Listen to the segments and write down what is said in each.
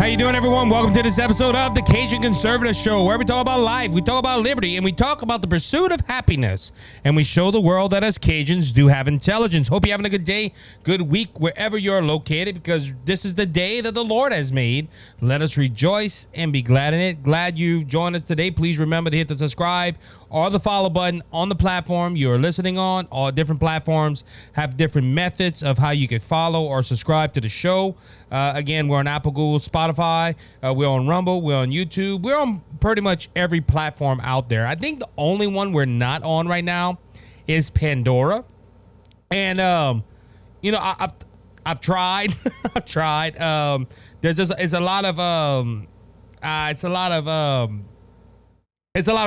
How you doing, everyone? Welcome to this episode of the Cajun Conservative Show, where we talk about life, we talk about liberty, and we talk about the pursuit of happiness. And we show the world that us Cajuns do have intelligence. Hope you're having a good day, good week, wherever you're located, because this is the day that the Lord has made. Let us rejoice and be glad in it. Glad you joined us today. Please remember to hit the subscribe or the follow button on the platform you're listening on. All different platforms have different methods of how you can follow or subscribe to the show. Again, we're on Apple, Google, Spotify. We're on Rumble. We're on YouTube. We're on pretty much every platform out there. I think the only one we're not on right now is Pandora. And, I've tried. I've tried. It's a lot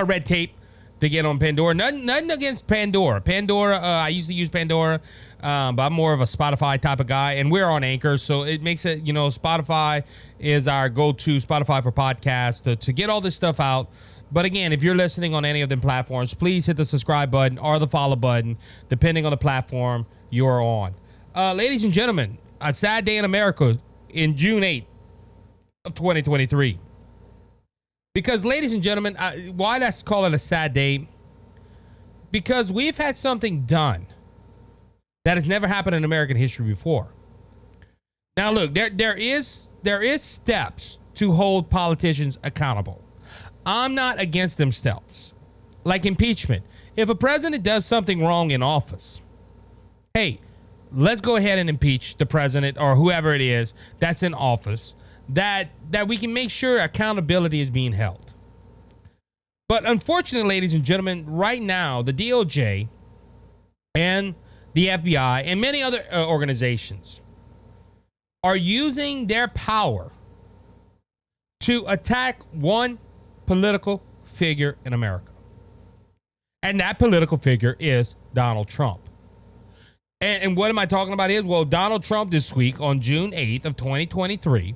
of red tape to get on Pandora. Nothing against Pandora. I used to use Pandora, but I'm more of a Spotify type of guy, and we're on Anchor, so it makes it, Spotify is our go-to, Spotify for podcasts, to get all this stuff out. But again, if you're listening on any of them platforms, please hit the subscribe button or the follow button, depending on the platform you're on. Ladies and gentlemen, a sad day in America in June 8th of 2023. Because, ladies and gentlemen, why let's call it a sad day? Because we've had something done that has never happened in American history before. Now, look, there is steps to hold politicians accountable. I'm not against them steps, like impeachment. If a president does something wrong in office, hey, let's go ahead and impeach the president or whoever it is that's in office. That we can make sure accountability is being held. But unfortunately, ladies and gentlemen, right now, the DOJ and the FBI and many other organizations are using their power to attack one political figure in America. And that political figure is Donald Trump. And what am I talking about is, well, Donald Trump this week on June 8th of 2023,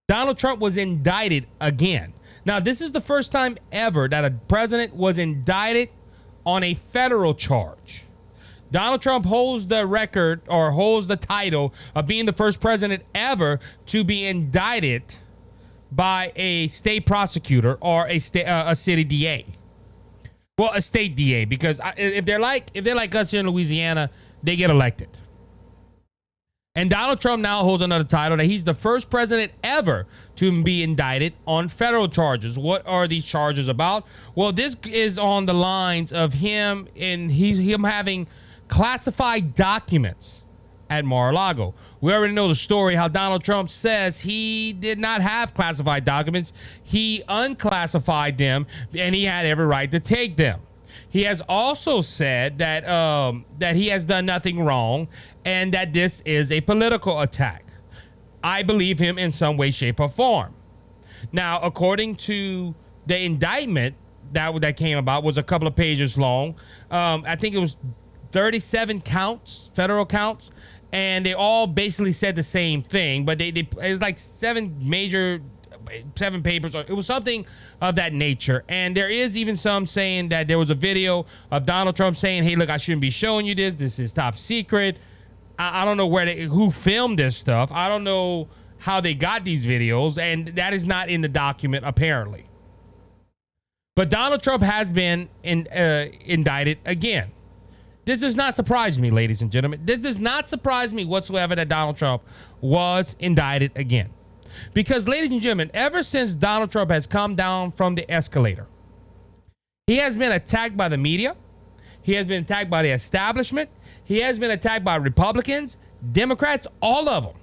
Donald Trump was indicted again. Now, this is the first time ever that a president was indicted on a federal charge. Donald Trump holds the record or holds the title of being the first president ever to be indicted by a state prosecutor or a city DA. Well, a state DA, because if they're like us here in Louisiana, they get elected. And Donald Trump now holds another title that he's the first president ever to be indicted on federal charges. What are these charges about? Well, this is on the lines of him having classified documents at Mar-a-Lago. We already know the story, how Donald Trump says he did not have classified documents. He unclassified them, and he had every right to take them. He has also said that he has done nothing wrong and that this is a political attack. I believe him in some way, shape, or form. Now, according to the indictment that came about, was a couple of pages long. I think it was 37 counts, federal counts, and they all basically said the same thing. But it was like seven papers, or it was something of that nature. And there is even some saying that there was a video of Donald Trump saying, hey, look, I shouldn't be showing you this. This is top secret. I don't know who filmed this stuff. I don't know how they got these videos, and that is not in the document, apparently. But Donald Trump has been indicted again. This does not surprise me, ladies and gentlemen. This does not surprise me whatsoever that Donald Trump was indicted again. Because, ladies and gentlemen, ever since Donald Trump has come down from the escalator, he has been attacked by the media. He has been attacked by the establishment. He has been attacked by Republicans, Democrats, all of them,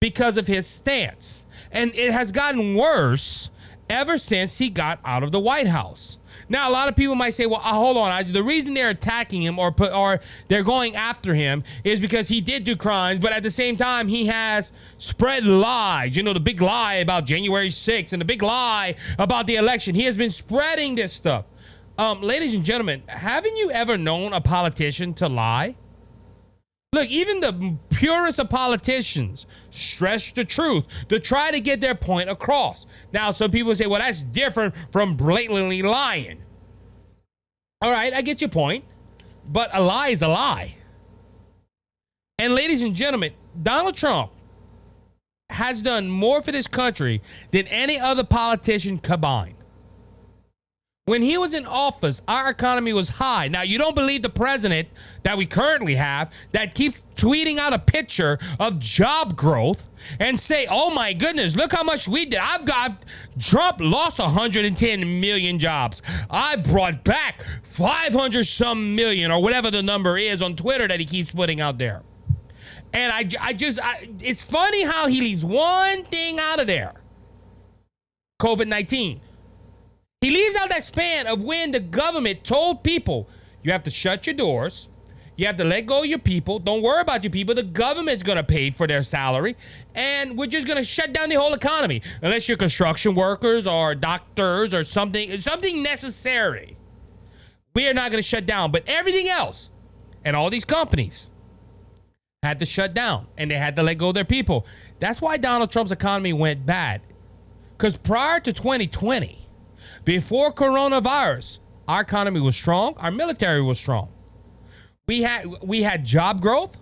because of his stance. And it has gotten worse ever since he got out of the White House. Now, a lot of people might say, well, hold on, Isaac. The reason they're attacking him or they're going after him is because he did do crimes, but at the same time, he has spread lies. The big lie about January 6th and the big lie about the election. He has been spreading this stuff. Ladies and gentlemen, haven't you ever known a politician to lie? Look, even the purest of politicians stretch the truth to try to get their point across. Now, some people say, well, that's different from blatantly lying. All right, I get your point, but a lie is a lie. And ladies and gentlemen, Donald Trump has done more for this country than any other politician combined. When he was in office, our economy was high. Now, you don't believe the president that we currently have that keeps tweeting out a picture of job growth and say, oh my goodness, look how much we did. Trump lost 110 million jobs. I've brought back 500 some million or whatever the number is on Twitter that he keeps putting out there. And it's funny how he leaves one thing out of there. COVID-19. He leaves out that span of when the government told people, you have to shut your doors. You have to let go of your people. Don't worry about your people. The government's going to pay for their salary. And we're just going to shut down the whole economy. Unless you're construction workers or doctors or something necessary. We are not going to shut down. But everything else and all these companies had to shut down. And they had to let go of their people. That's why Donald Trump's economy went bad. Because prior to 2020, before coronavirus, our economy was strong. Our military was strong. We had job growth.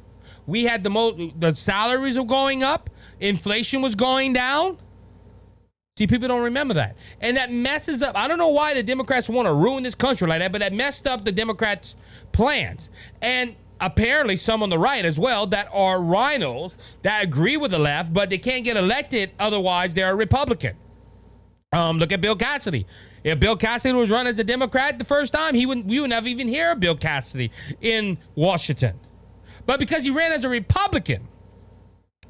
We had the salaries were going up. Inflation was going down. See, people don't remember that. And that messes up. I don't know why the Democrats want to ruin this country like that, but that messed up the Democrats' plans. And apparently some on the right as well that are rhinos that agree with the left, but they can't get elected. Otherwise, they're a Republican. Look at Bill Cassidy. If Bill Cassidy was run as a Democrat the first time, we would never even hear of Bill Cassidy in Washington. But because he ran as a Republican,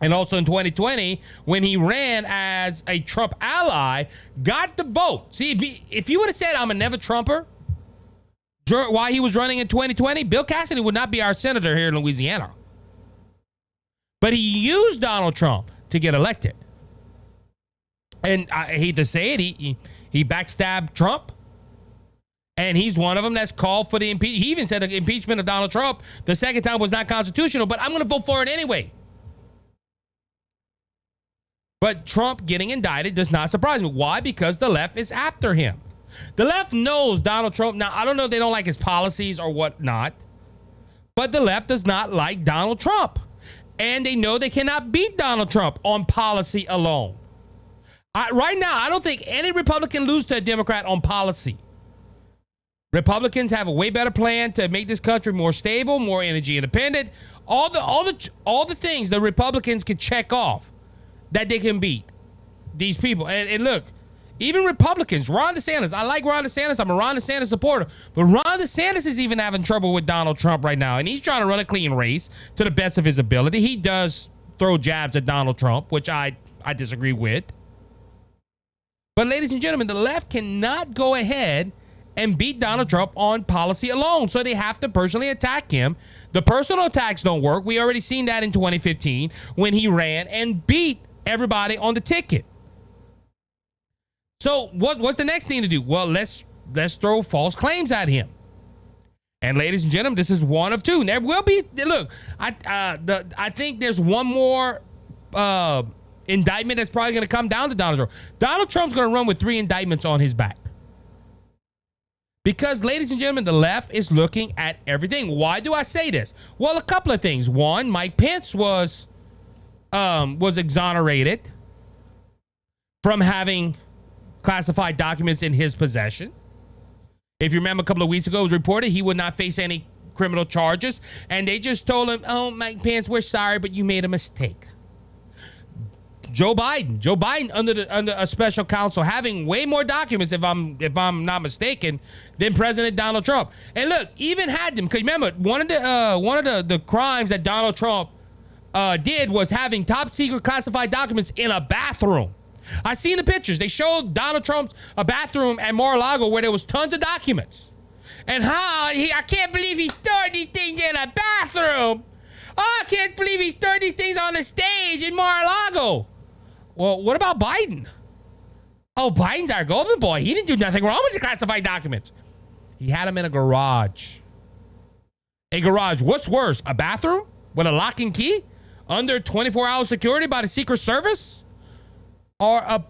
and also in 2020, when he ran as a Trump ally, got the vote. See, if he would have said, I'm a never Trumper, while he was running in 2020, Bill Cassidy would not be our senator here in Louisiana. But he used Donald Trump to get elected. And I hate to say it, he backstabbed Trump. And he's one of them that's called for the impeachment. He even said the impeachment of Donald Trump the second time was not constitutional, but I'm going to vote for it anyway. But Trump getting indicted does not surprise me. Why? Because the left is after him. The left knows Donald Trump. Now, I don't know if they don't like his policies or whatnot, but the left does not like Donald Trump. And they know they cannot beat Donald Trump on policy alone. Right now, I don't think any Republican lose to a Democrat on policy. Republicans have a way better plan to make this country more stable, more energy independent. All the things the Republicans can check off that they can beat these people. And look, even Republicans, Ron DeSantis. I like Ron DeSantis. I'm a Ron DeSantis supporter. But Ron DeSantis is even having trouble with Donald Trump right now. And he's trying to run a clean race to the best of his ability. He does throw jabs at Donald Trump, which I disagree with. But ladies and gentlemen, the left cannot go ahead and beat Donald Trump on policy alone. So they have to personally attack him. The personal attacks don't work. We already seen that in 2015 when he ran and beat everybody on the ticket. So what's the next thing to do? Well, let's throw false claims at him. And ladies and gentlemen, this is one of two. There will be, look, I think there's one more indictment that's probably going to come down to Donald Trump. Donald Trump's going to run with 3 indictments on his back. Because, ladies and gentlemen, the left is looking at everything. Why do I say this? Well, a couple of things. One, Mike Pence was exonerated from having classified documents in his possession. If you remember, a couple of weeks ago, it was reported he would not face any criminal charges. And they just told him, oh, Mike Pence, we're sorry, but you made a mistake. Joe Biden under a special counsel having way more documents, if I'm not mistaken, than President Donald Trump. And look, even had them, because remember, one of the crimes that Donald Trump did was having top secret classified documents in a bathroom. I seen the pictures. They showed Donald Trump's a bathroom at Mar-a-Lago where there was tons of documents. And I can't believe he stored these things in a bathroom. Oh, I can't believe he stored these things on the stage in Mar-a-Lago. Well, what about Biden? Oh, Biden's our golden boy. He didn't do nothing wrong with the classified documents. He had them in a garage. A garage. What's worse? A bathroom with a lock and key under 24-hour security by the Secret Service? Or a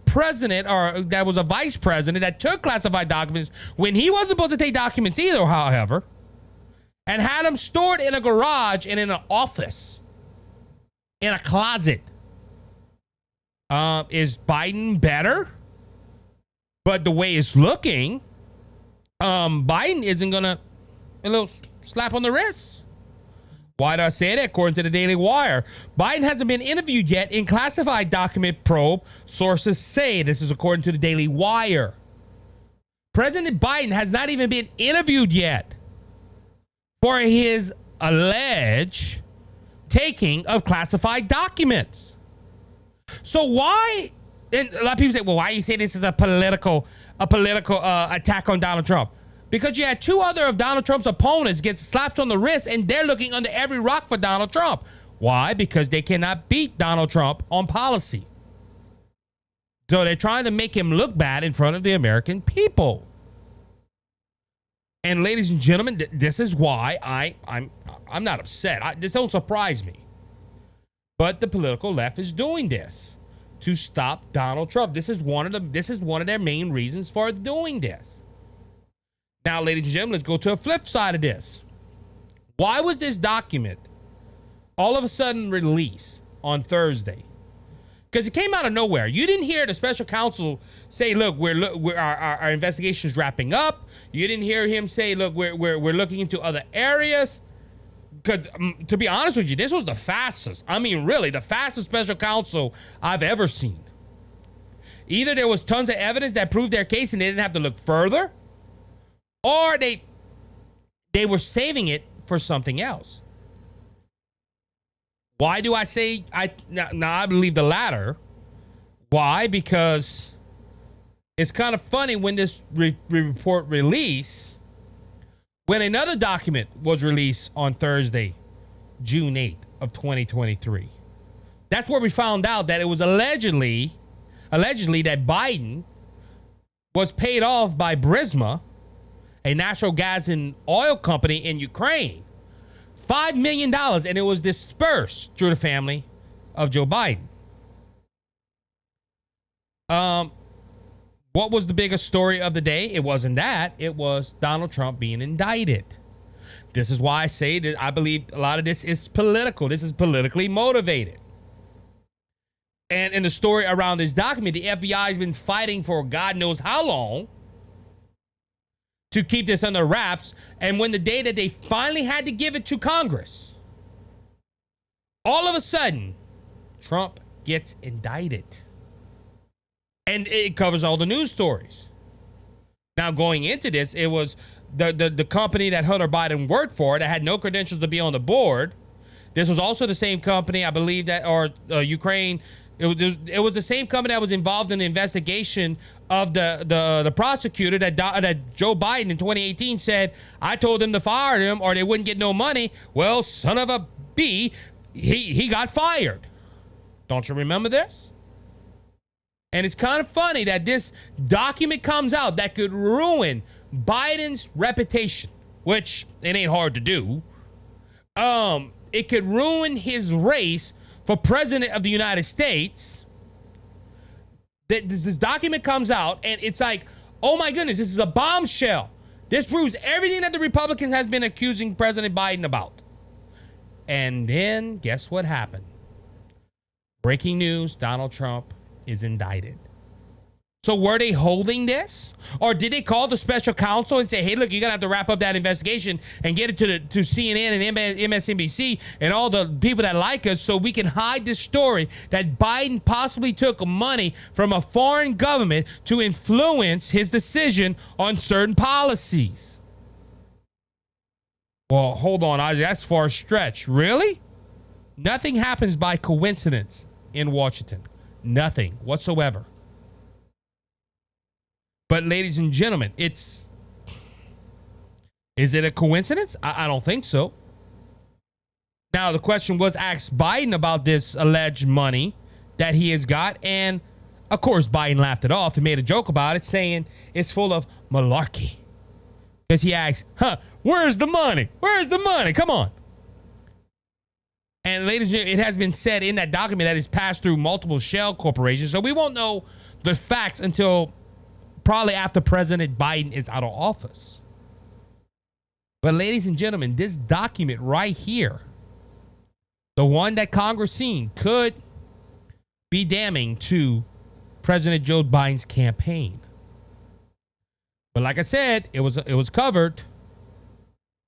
president, or that was a vice president that took classified documents when he wasn't supposed to take documents either, however, and had them stored in a garage and in an office, in a closet. Is Biden better? But the way it's looking, Biden isn't gonna a little slap on the wrist. Why do I say that? According to the Daily Wire, Biden hasn't been interviewed yet in classified document probe. Sources say this is according to the Daily Wire. President Biden has not even been interviewed yet for his alleged taking of classified documents. So why? And a lot of people say, "Well, why you say this is a political attack on Donald Trump?" Because you had two other of Donald Trump's opponents get slapped on the wrist, and they're looking under every rock for Donald Trump. Why? Because they cannot beat Donald Trump on policy. So they're trying to make him look bad in front of the American people. And ladies and gentlemen, this is why I'm not upset. This don't surprise me. But the political left is doing this to stop Donald Trump. This is one of their main reasons for doing this. Now, ladies and gentlemen, let's go to a flip side of this. Why was this document all of a sudden released on Thursday? Because it came out of nowhere. You didn't hear the special counsel say, "Look, our investigation is wrapping up." You didn't hear him say, "Look, we're looking into other areas." Because to be honest with you, this was the fastest. I mean, really, the fastest special counsel I've ever seen. Either there was tons of evidence that proved their case and they didn't have to look further, or they were saving it for something else. Why do I say now I believe the latter? Why? Because it's kind of funny when this report released, when another document was released on Thursday, June 8th of 2023. That's where we found out that it was allegedly that Biden was paid off by Burisma, a natural gas and oil company in Ukraine, $5 million, and it was dispersed through the family of Joe Biden. What was the biggest story of the day? It wasn't that. It was Donald Trump being indicted. This is why I say that I believe a lot of this is political. This is politically motivated. And in the story around this document, the FBI has been fighting for God knows how long to keep this under wraps. And when the day that they finally had to give it to Congress, all of a sudden, Trump gets indicted. And it covers all the news stories. Now, going into this, it was the company that Hunter Biden worked for that had no credentials to be on the board. This was also the same company, I believe, Ukraine. It was the same company that was involved in the investigation of the prosecutor that Joe Biden in 2018 said, "I told them to fire him or they wouldn't get no money." Well, son of a B, he got fired. Don't you remember this? And it's kind of funny that this document comes out that could ruin Biden's reputation, which it ain't hard to do. It could ruin his race for president of the United States. This document comes out and it's like, oh my goodness, this is a bombshell. This proves everything that the Republicans has been accusing President Biden about. And then guess what happened? Breaking news, Donald Trump is indicted. So were they holding this? Or did they call the special counsel and say, "Hey, look, you're going to have to wrap up that investigation and get it to CNN and MSNBC and all the people that like us so we can hide this story that Biden possibly took money from a foreign government to influence his decision on certain policies"? Well, hold on, Isaac, that's far a stretch. Really? Nothing happens by coincidence in Washington. Nothing whatsoever. But ladies and gentlemen, is it a coincidence? I don't think so. Now, the question was asked Biden about this alleged money that he has got. And of course, Biden laughed it off and made a joke about it, saying it's full of malarkey. Because he asked, where's the money? Where's the money? Come on. And ladies and gentlemen, it has been said in that document that it's passed through multiple shell corporations. So we won't know the facts until probably after President Biden is out of office. But ladies and gentlemen, this document right here, the one that Congress seen, could be damning to President Joe Biden's campaign. But like I said, it was covered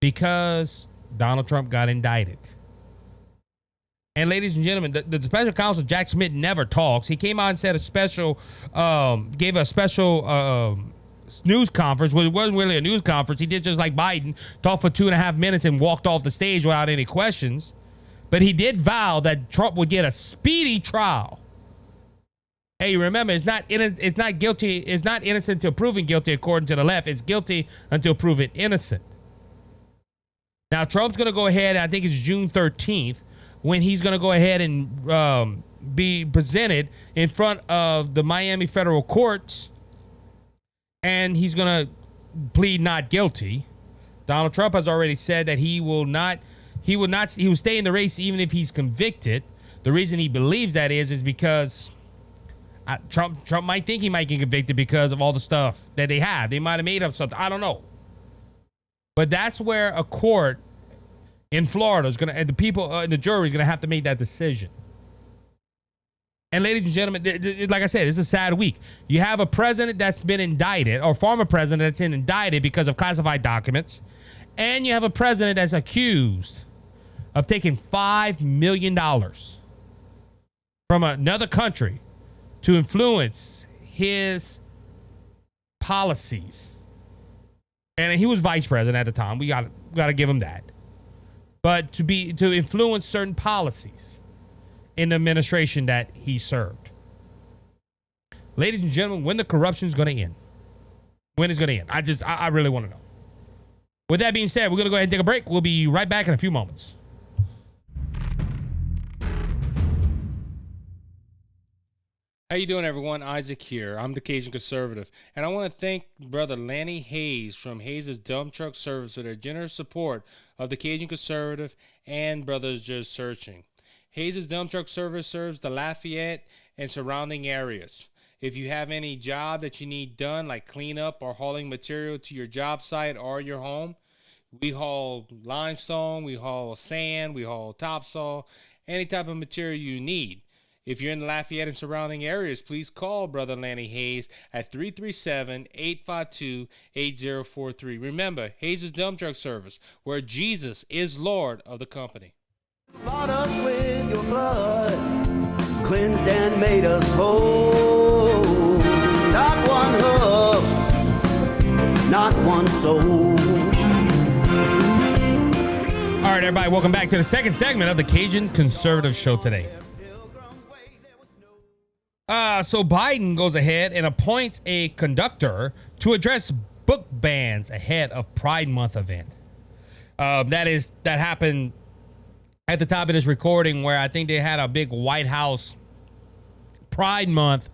because Donald Trump got indicted. And ladies and gentlemen, the special counsel Jack Smith never talks. He came out and said gave a special news conference. Well, it wasn't really a news conference. He did just like Biden, talked for 2.5 minutes and walked off the stage without any questions. But he did vow that Trump would get a speedy trial. Hey, remember, it's not guilty. It's not innocent until proven guilty, according to the left. It's guilty until proven innocent. Now, Trump's going to go ahead, I think it's June 13th, when he's going to go ahead and be presented in front of the Miami federal courts, and he's going to plead not guilty. Donald Trump has already said that he will stay in the race even if he's convicted. The reason he believes that is because Trump might think he might get convicted because of all the stuff that they have. They might have made up something. I don't know. But that's where a court in Florida is going to, and the people in the jury is going to have to make that decision. And ladies and gentlemen, like I said, it's a sad week. You have a president that's been indicted, or former president that's been indicted because of classified documents. And you have a president that's accused of taking $5 million from another country to influence his policies. And he was vice president at the time. We got to give him that. But to influence certain policies in the administration that he served. Ladies and gentlemen, when the corruption is going to end? When is going to end? I really want to know. With that being said, we're going to go ahead and take a break. We'll be right back in a few moments. How you doing, everyone? Isaac here. I'm the Cajun Conservative, and I want to thank Brother Lanny Hayes from Hayes' Dump Truck Service for their generous support of the Cajun Conservative and Brothers Just Searching. Hayes' Dump Truck Service serves the Lafayette and surrounding areas. If you have any job that you need done, like cleanup or hauling material to your job site or your home, we haul limestone, we haul sand, we haul topsoil, any type of material you need. If you're in the Lafayette and surrounding areas, please call Brother Lanny Hayes at 337-852-8043. Remember, Hayes' Dump Truck Service, where Jesus is Lord of the company. Bought us with your blood, cleansed and made us whole. Not one hoof, not one soul. All right, everybody, welcome back to the second segment of the Cajun Conservative Show today. So Biden goes ahead and appoints a conductor to address book bans ahead of Pride Month event. That happened at the top of this recording, where I think they had a big White House Pride Month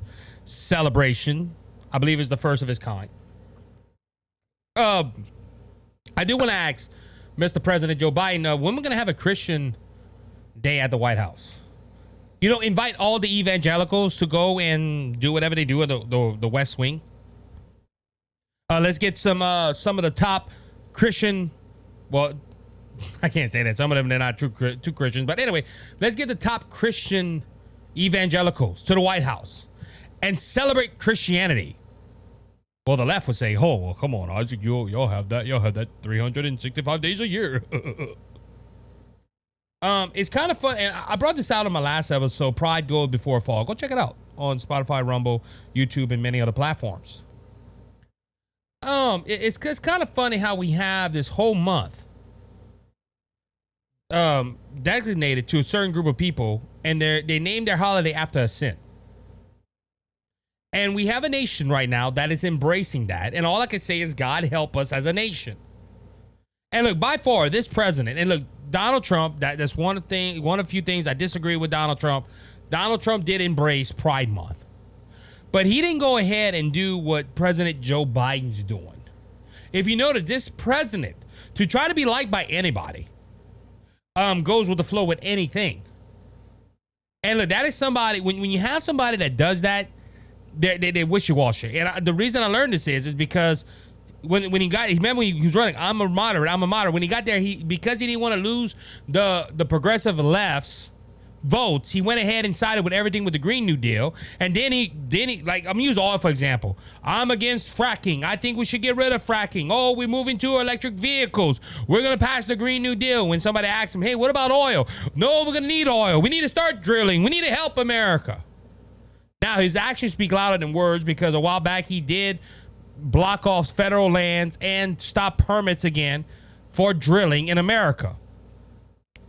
celebration. I believe it's the first of its kind. I do want to ask Mr. President Joe Biden, when we're going to have a Christian day at the White House? You know, invite all the evangelicals to go and do whatever they do at the West Wing. Let's get some of the top Christian. Well, I can't say that. Some of them, they're not too Christians. But anyway, let's get the top Christian evangelicals to the White House and celebrate Christianity. Well, the left would say, "Oh, well, come on, Isaac, you'll have that. You'll have that 365 days a year." It's kind of fun, and I brought this out in my last episode, Pride Goes Before Fall. Go check it out on Spotify, Rumble, YouTube, and many other platforms. It's kind of funny how we have this whole month designated to a certain group of people, and they name their holiday after a sin. And we have a nation right now that is embracing that, and all I can say is God help us as a nation. And look, by far, this president, and look, Donald Trump, that's one of few things I disagree with Donald Trump. Donald Trump did embrace Pride Month. But he didn't go ahead and do what President Joe Biden's doing. If you notice, this president, to try to be liked by anybody, goes with the flow with anything. And look, that is somebody, when you have somebody that does that, they wishy-washy. And the reason I learned this is because when he remember when he was running, I'm a moderate. When he got there, because he didn't want to lose the progressive left's votes, he went ahead and sided with everything with the Green New Deal. And then he like, I'm using oil for example. I'm against fracking. I think we should get rid of fracking. Oh, we're moving to electric vehicles. We're going to pass the Green New Deal. When somebody asks him, hey, what about oil? No, we're going to need oil. We need to start drilling. We need to help America. Now, his actions speak louder than words, because a while back he did block off federal lands and stop permits again for drilling in America.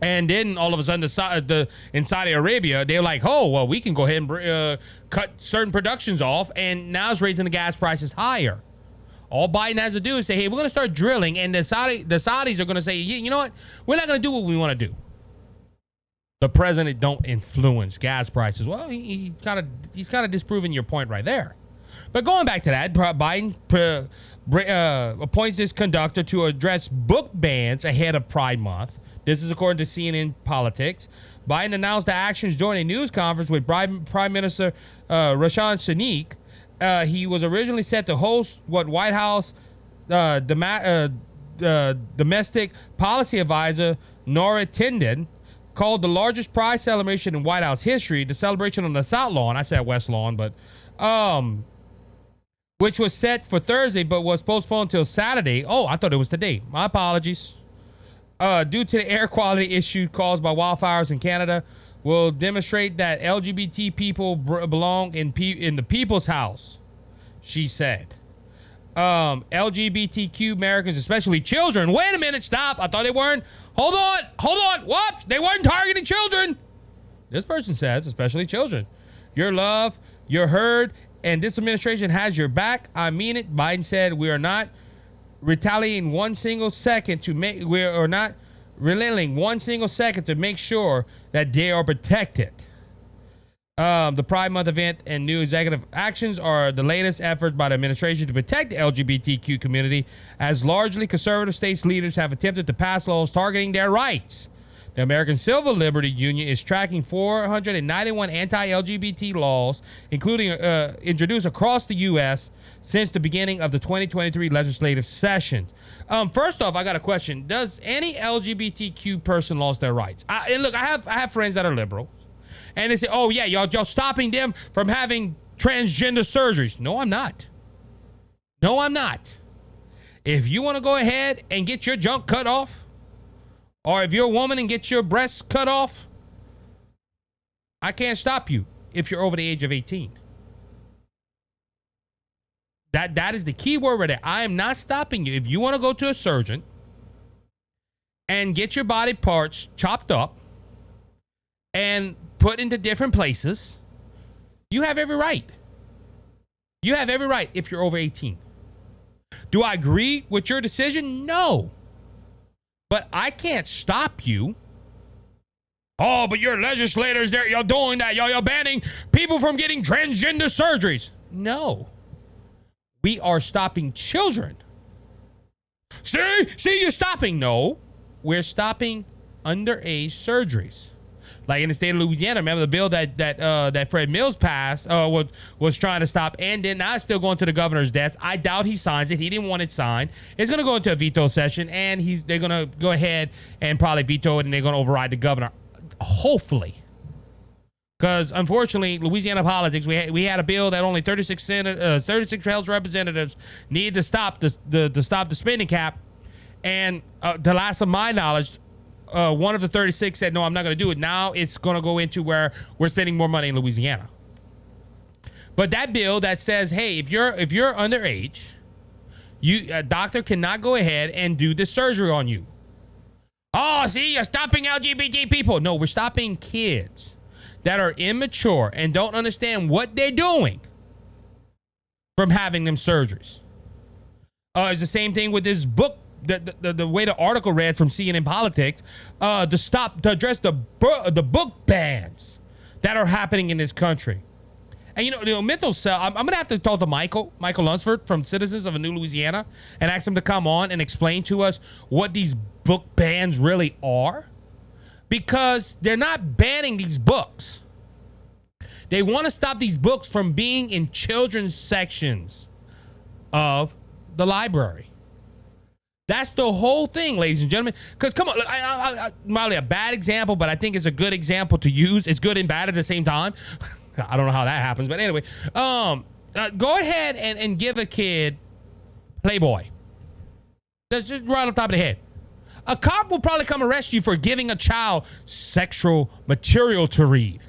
And then all of a sudden, in Saudi Arabia, they're like, oh, well, we can go ahead and cut certain productions off, and now it's raising the gas prices higher. All Biden has to do is say, hey, we're going to start drilling, and the Saudis are going to say, you know what? We're not going to do what we want to do. The president don't influence gas prices. Well, he's kind of disproving your point right there. But going back to that, Biden appoints this conductor to address book bans ahead of Pride Month. This is according to CNN Politics. Biden announced the actions during a news conference with Prime Minister Rashan Sunak. He was originally set to host what White House domestic policy advisor Nora Tindon called the largest Pride celebration in White House history. The celebration on the South Lawn, I said West Lawn, but which was set for Thursday but was postponed until Saturday. Oh, I thought it was today. My apologies. Due to the air quality issue caused by wildfires in Canada, will demonstrate that LGBT people belong in the people's house, she said. LGBTQ Americans, especially children. Wait a minute, stop. I thought they weren't. Hold on. Whoops, they weren't targeting children. This person says, especially children. You're loved, you're heard, and this administration has your back. I mean it. Biden said, we are not retaliating one single second to make, we are not relenting one single second to make sure that they are protected. The Pride Month event and new executive actions are the latest effort by the administration to protect the LGBTQ community, as largely conservative states leaders have attempted to pass laws targeting their rights. The American Civil Liberties Union is tracking 491 anti-LGBT laws, including introduced across the U.S. since the beginning of the 2023 legislative session. First off, I got a question. Does any LGBTQ person lost their rights? And look, I have friends that are liberal, and they say, oh yeah, y'all stopping them from having transgender surgeries. No, I'm not. No, I'm not. If you want to go ahead and get your junk cut off, or if you're a woman and get your breasts cut off, I can't stop you if you're over the age of 18. That is the key word right there. I am not stopping you. If you want to go to a surgeon and get your body parts chopped up and put into different places, you have every right. You have every right if you're over 18. Do I agree with your decision? No. But I can't stop you. Oh, but your legislators there, you're doing that. You're banning people from getting transgender surgeries. No. We are stopping children. See, you're stopping. No, we're stopping underage surgeries. Like in the state of Louisiana, remember the bill that Fred Mills passed was trying to stop, and then now it's still going to the governor's desk. I doubt he signs it. He didn't want it signed. It's going to go into a veto session, and they're going to go ahead and probably veto it, and they're going to override the governor. Hopefully. Because unfortunately, Louisiana politics, we had a bill that only 36 House representatives need to stop the spending cap, and the last of my knowledge, one of the 36 said, no, I'm not going to do it. Now it's going to go into where we're spending more money in Louisiana. But that bill that says, hey, if you're underage, a doctor cannot go ahead and do this surgery on you. Oh, see, you're stopping LGBT people. No, we're stopping kids that are immature and don't understand what they're doing from having them surgeries. It's the same thing with this book. The way the article read from CNN Politics, to address the book bans that are happening in this country. And mental cell, I'm gonna have to talk to Michael Lunsford from Citizens of a New Louisiana and ask him to come on and explain to us what these book bans really are, because they're not banning these books. They want to stop these books from being in children's sections of the library. That's the whole thing, ladies and gentlemen. Because come on, probably a bad example, but I think it's a good example to use. It's good and bad at the same time. I don't know how that happens, but anyway, go ahead and give a kid Playboy. That's just right off the top of the head. A cop will probably come arrest you for giving a child sexual material to read.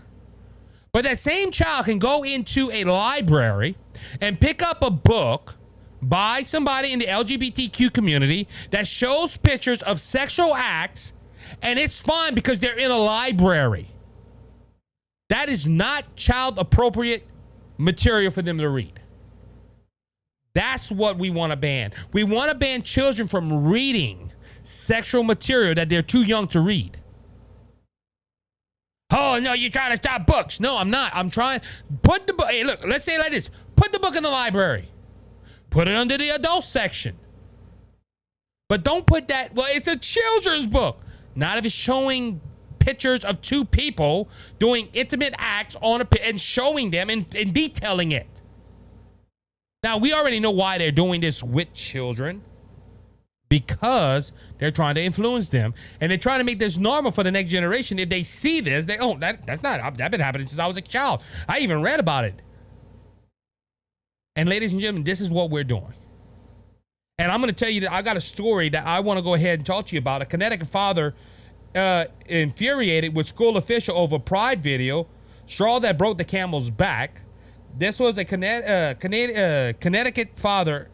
But that same child can go into a library and pick up a book by somebody in the LGBTQ community that shows pictures of sexual acts, and it's fine because they're in a library. That is not child appropriate material for them to read. That's what we want to ban. We want to ban children from reading sexual material that they're too young to read. Oh, no, you're trying to stop books. No, I'm not. I'm trying. Put the book. Hey, look, let's say it like this. Put the book in the library. Put it under the adult section. But don't put that. Well, it's a children's book. Not if it's showing pictures of two people doing intimate acts on and showing them and detailing it. Now, we already know why they're doing this with children. Because they're trying to influence them, and they're trying to make this normal for the next generation. If they see this, that's been happening since I was a child. I even read about it. And ladies and gentlemen, this is what we're doing. And I'm going to tell you that I got a story that I want to go ahead and talk to you about. A Connecticut father infuriated with school official over pride video, straw that broke the camel's back. This was a Connecticut father.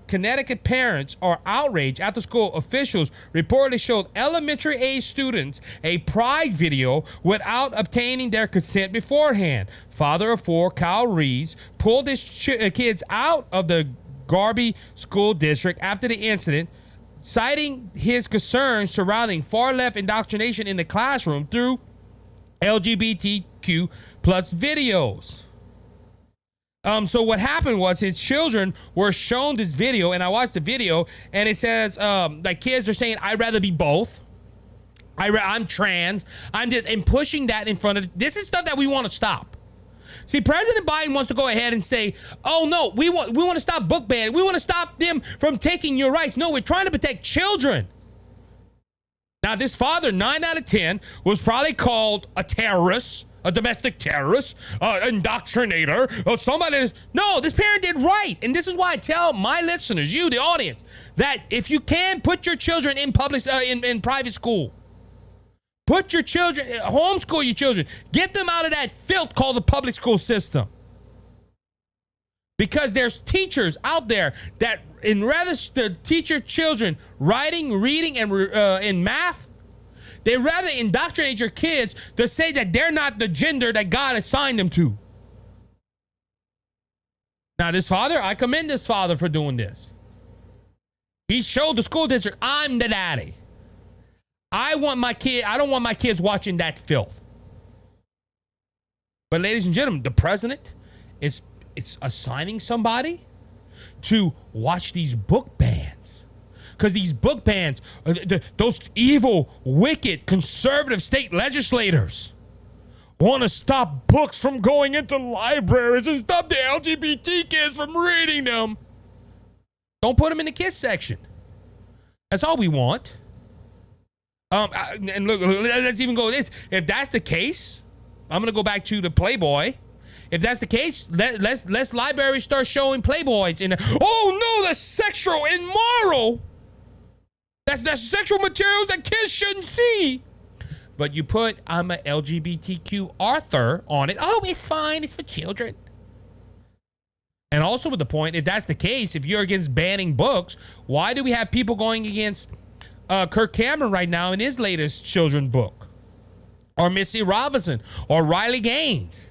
Connecticut parents are outraged after school officials reportedly showed elementary age students a pride video without obtaining their consent beforehand. Father of 4, Kyle Rees, pulled his kids out of the Garby School District after the incident, citing his concerns surrounding far-left indoctrination in the classroom through LGBTQ plus videos. So what happened was his children were shown this video, and I watched the video, and it says, like, kids are saying, I'd rather be both. I'm trans. And pushing that in front of, this is stuff that we want to stop. See, President Biden wants to go ahead and say, oh no, we want to stop book banning. We want to stop them from taking your rights. No, we're trying to protect children. Now, this father, 9 out of 10, was probably called a terrorist, a domestic terrorist, indoctrinator, or somebody. No, this parent did right. And this is why I tell my listeners, you, the audience, that if you can, put your children in public, in private school. Put your children, homeschool your children. Get them out of that filth called the public school system. Because there's teachers out there that, rather to teach your children writing, reading, and math, they rather indoctrinate your kids to say that they're not the gender that God assigned them to. Now, this father, I commend this father for doing this. He showed the school district, I'm the daddy. I don't want my kids watching that filth. But ladies and gentlemen, the president is assigning somebody to watch these book bans. Because these book bans, those evil, wicked, conservative state legislators want to stop books from going into libraries and stop the LGBT kids from reading them. Don't put them in the kids section. That's all we want. And look, let's even go with this. If that's the case, I'm going to go back to the Playboy. If that's the case, let's libraries start showing Playboys in there. Oh no, that's sexual and immoral. That's sexual materials that kids shouldn't see. But you put, I'm a LGBTQ author on it. Oh, it's fine. It's for children. And also with the point, if that's the case, if you're against banning books, why do we have people going against Kirk Cameron right now in his latest children's book? Or Missy Robinson or Riley Gaines?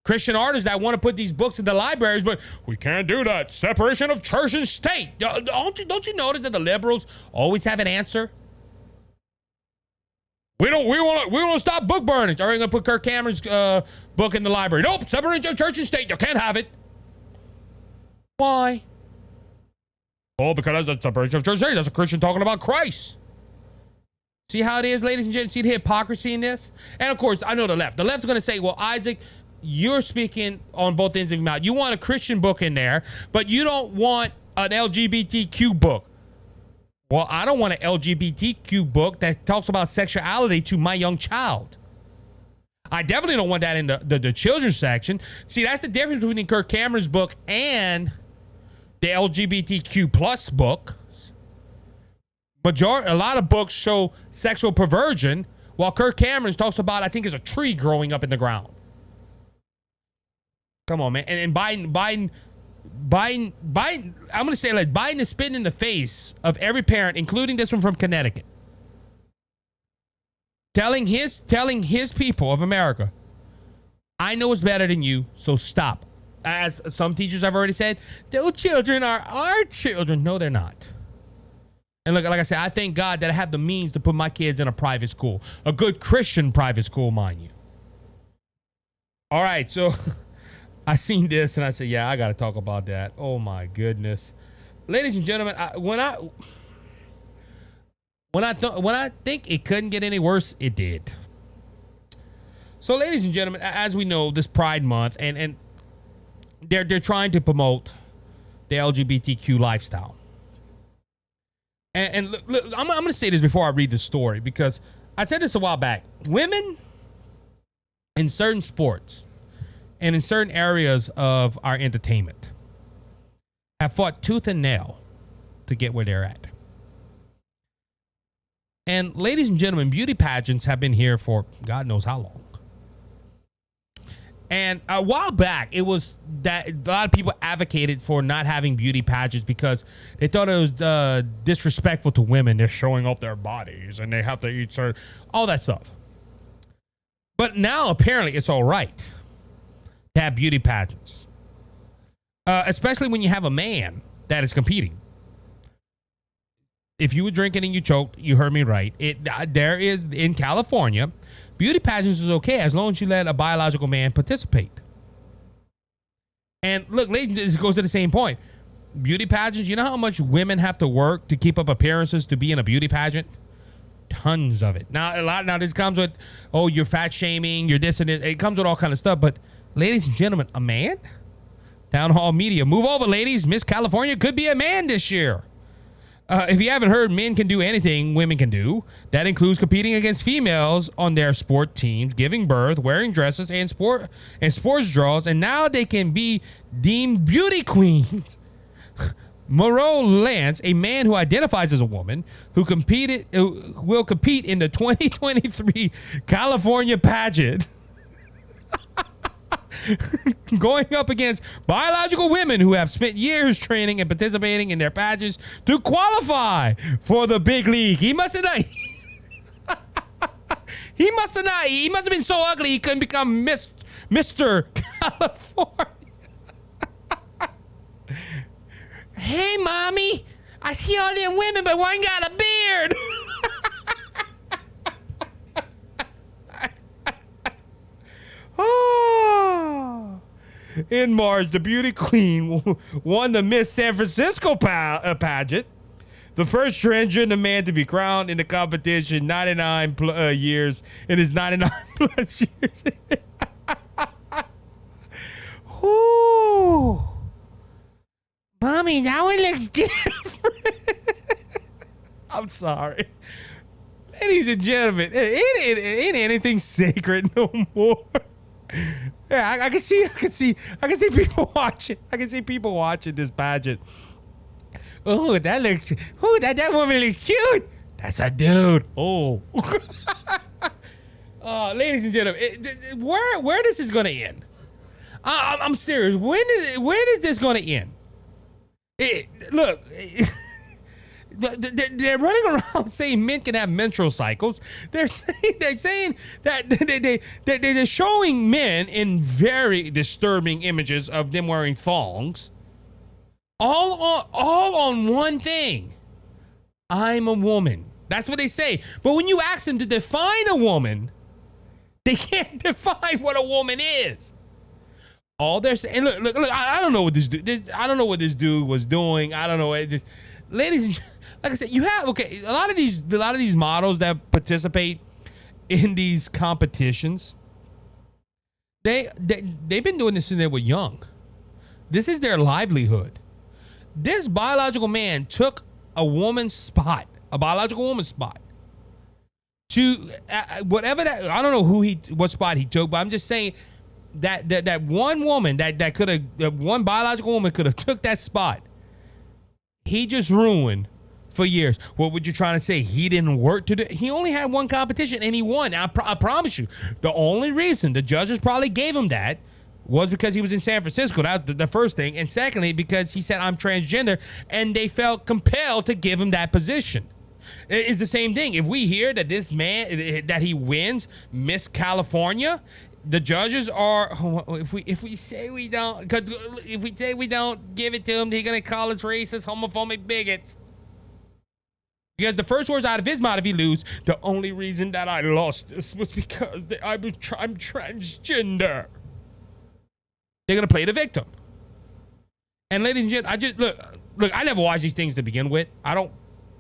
Christian artists that want to put these books in the libraries, but we can't do that. Separation of church and state. Don't you notice that the liberals always have an answer? We want to stop book burnings. Are we going to put Kirk Cameron's book in the library? Nope. Separation of church and state. You can't have it. Why? Oh, because that's a separation of church and state. That's a Christian talking about Christ. See how it is, ladies and gentlemen? See the hypocrisy in this? And of course, I know the left. The left's going to say, well, Isaac, you're speaking on both ends of your mouth. You want a Christian book in there, but you don't want an LGBTQ book. Well, I don't want an LGBTQ book that talks about sexuality to my young child. I definitely don't want that in the children's section. See, that's the difference between Kirk Cameron's book and the LGBTQ plus book. A lot of books show sexual perversion, while Kirk Cameron talks about, I think, is a tree growing up in the ground. Come on, man. And Biden, I'm going to say, like, Biden is spitting in the face of every parent, including this one from Connecticut. Telling his people of America, I know it's better than you, so stop. As some teachers have already said, those children are our children. No, they're not. And look, like I said, I thank God that I have the means to put my kids in a private school. A good Christian private school, mind you. All right, so I seen this and I said, yeah, I got to talk about that. Oh, my goodness. Ladies and gentlemen, when I think it couldn't get any worse, it did. So, ladies and gentlemen, as we know, this Pride Month, and they're trying to promote the LGBTQ lifestyle. And look, I'm going to say this before I read the story, because I said this a while back. Women in certain sports and in certain areas of our entertainment have fought tooth and nail to get where they're at. And ladies and gentlemen, beauty pageants have been here for God knows how long. And a while back, it was that a lot of people advocated for not having beauty pageants because they thought it was disrespectful to women. They're showing off their bodies and they have to eat certain, all that stuff. But now apparently it's all right to have beauty pageants, especially when you have a man that is competing. If you were drinking and you choked, you heard me right. There is, in California, beauty pageants is okay as long as you let a biological man participate. And look, ladies, it goes to the same point. Beauty pageants, you know how much women have to work to keep up appearances to be in a beauty pageant? Tons of it. Now this comes with, oh, you're fat shaming, you're this and this. It comes with all kind of stuff. But ladies and gentlemen, a man? Town Hall Media. Move over, ladies. Miss California could be a man this year. If you haven't heard, men can do anything women can do. That includes competing against females on their sport teams, giving birth, wearing dresses, and sports draws, and now they can be deemed beauty queens. Moreau Lance, a man who identifies as a woman, will compete in the 2023 California pageant. Going up against biological women who have spent years training and participating in their pageants to qualify for the big league. He must have been so ugly he couldn't become Mr. California. Hey, mommy, I see all them women, but one got a beard. Oh. In March, the beauty queen won the Miss San Francisco pageant, the first transgender man to be crowned in the competition 99 years in his 99 plus years. Ooh. Mommy, that one looks different. I'm sorry. Ladies and gentlemen, ain't anything sacred no more. Yeah, I can see people watching. I can see people watching this pageant. Oh, that woman looks cute. That's a dude. Oh. Ladies and gentlemen, where this is going to end? I'm serious. When is this going to end? Look. They're running around saying men can have menstrual cycles. They're saying that they're showing men in very disturbing images of them wearing thongs. All on one thing. I'm a woman. That's what they say. But when you ask them to define a woman, they can't define what a woman is. All they're saying, look. I don't know what this dude was doing. I don't know what this. Ladies and gentlemen, like I said, you have a lot of these models that participate in these competitions. They've been doing this since they were young. This is their livelihood. This biological man took a woman's spot, a biological woman's spot, to whatever that, I don't know what spot he took, but I'm just saying that one woman that could have, that one biological woman could have took that spot. He just ruined for years. What would you trying to say? He didn't work to do? He only had one competition and he won. I promise you, the only reason the judges probably gave him that was because he was in San Francisco. That's the first thing. And secondly, because he said, I'm transgender, and they felt compelled to give him that position. It's the same thing. If we hear that this man, that he wins Miss California, the judges are, if we say we don't, because if we say we don't give it to him, they're going to call us racist, homophobic bigots. Because the first words out of his mouth, if he lose, the only reason that I lost this was because I'm transgender. They're going to play the victim. And ladies and gentlemen, I just, look, I never watch these things to begin with. I don't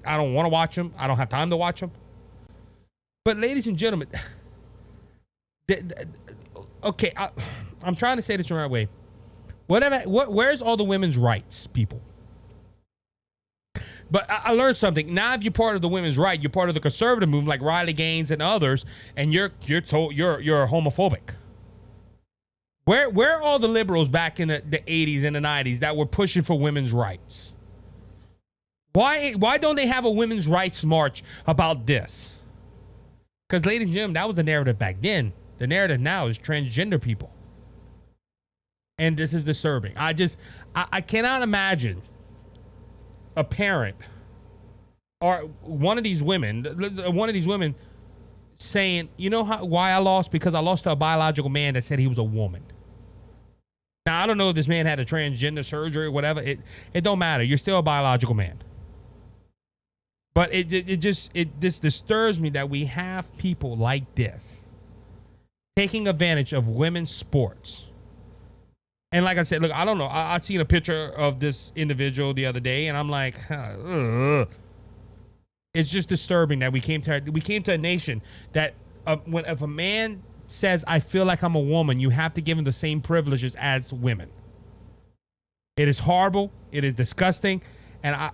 want to watch them. I don't have time to watch them. But ladies and gentlemen, okay, I'm trying to say this the right way. Where's all the women's rights people? But I learned something. Now, if you're part of the women's right, you're part of the conservative movement, like Riley Gaines and others, and you're told you're homophobic. Where are all the liberals back in the 80s and the 90s that were pushing for women's rights? Why don't they have a women's rights march about this? Because, ladies and gentlemen, that was the narrative back then. The narrative now is transgender people. And this is disturbing. I cannot imagine a parent or one of these women saying, you know why I lost? Because I lost to a biological man that said he was a woman. Now, I don't know if this man had a transgender surgery or whatever. It don't matter. You're still a biological man. But it just disturbs me that we have people like this taking advantage of women's sports. And like I said, look, I don't know. I seen a picture of this individual the other day, and I'm like, ugh. It's just disturbing that we came to a nation that if a man says, I feel like I'm a woman, you have to give him the same privileges as women. It is horrible. It is disgusting. And